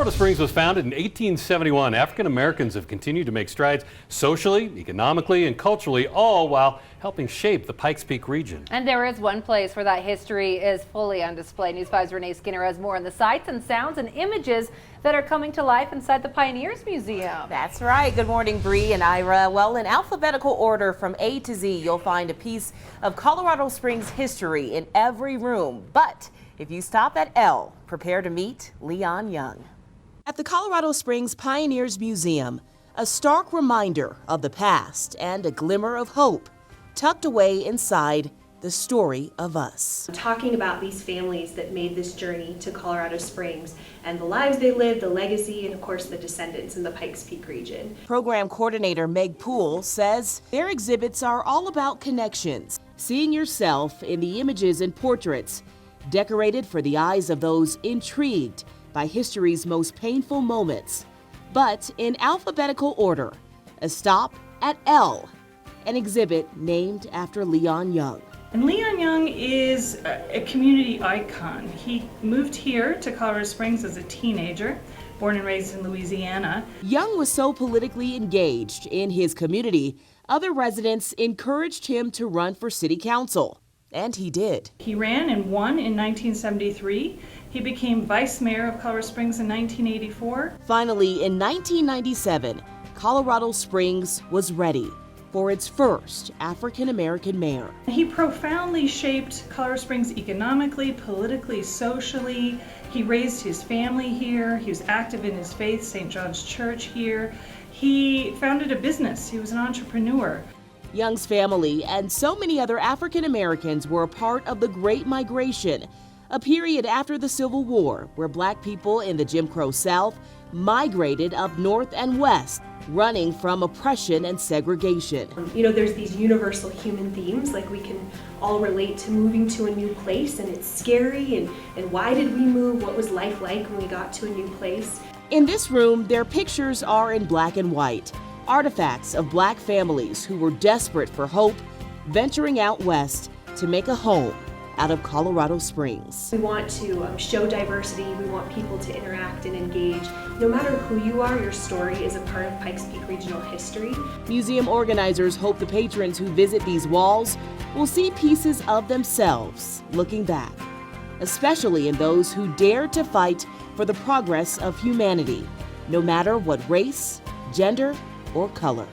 Colorado Springs was founded in 1871. African Americans have continued to make strides socially, economically, and culturally, all while helping shape the Pikes Peak region. And there is one place where that history is fully on display. News 5's Renee Skinner has more on the sights and sounds and images that are coming to life inside the Pioneers Museum. That's right. Good morning, Bree and Ira. Well, in alphabetical order from A to Z, you'll find a piece of Colorado Springs history in every room. But if you stop at L, prepare to meet Leon Young. At the Colorado Springs Pioneers Museum, a stark reminder of the past and a glimmer of hope tucked away inside the story of us. Talking about these families that made this journey to Colorado Springs and the lives they lived, the legacy, and of course the descendants in the Pikes Peak region. Program coordinator Meg Poole says their exhibits are all about connections, seeing yourself in the images and portraits decorated for the eyes of those intrigued by history's most painful moments. But in alphabetical order, a stop at L, an exhibit named after Leon Young. And Leon Young is a community icon. He moved here to Colorado Springs as a teenager, born and raised in Louisiana. Young was so politically engaged in his community, other residents encouraged him to run for city council. And he did. He ran and won in 1973. He became vice mayor of Colorado Springs in 1984. Finally, in 1997, Colorado Springs was ready for its first African-American mayor. He profoundly shaped Colorado Springs economically, politically, socially. He raised his family here. He was active in his faith, St. John's Church here. He founded a business. He was an entrepreneur. Young's family and so many other African Americans were a part of the Great Migration, a period after the Civil War where black people in the Jim Crow South migrated up north and west, running from oppression and segregation. You know, there's these universal human themes, like we can all relate to moving to a new place, and it's scary, and why did we move? What was life like when we got to a new place? In this room, their pictures are in black and white, artifacts of black families who were desperate for hope, venturing out west to make a home out of Colorado Springs. We want to show diversity. We want people to interact and engage. No matter who you are, your story is a part of Pikes Peak regional history. Museum organizers hope the patrons who visit these walls will see pieces of themselves looking back, especially in those who dared to fight for the progress of humanity, no matter what race, gender, or color.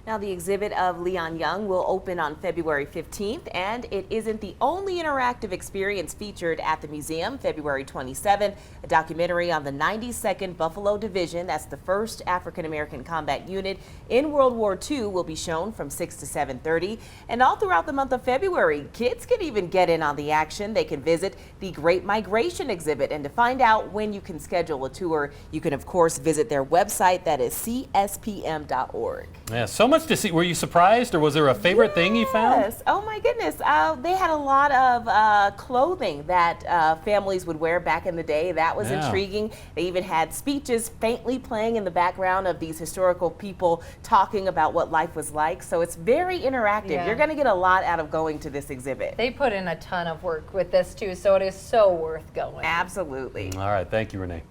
Now, the exhibit of Leon Young will open on February 15th, and it isn't the only interactive experience featured at the museum. February 27th, a documentary on the 92nd Buffalo Division, that's the first African-American combat unit in World War II, will be shown from 6 to 7:30. And all throughout the month of February, kids can even get in on the action. They can visit the Great Migration exhibit, and to find out when you can schedule a tour, you can of course visit their website, that is cspm.org. Yeah, so much to see. Were you surprised, or was there a favorite thing you found? Yes. Oh my goodness. They had a lot of clothing that families would wear back in the day. That was intriguing. They even had speeches faintly playing in the background of these historical people talking about what life was like. So it's very interactive. Yeah. You're going to get a lot out of going to this exhibit. They put in a ton of work with this too, so it is so worth going. Absolutely. All right. Thank you, Renee.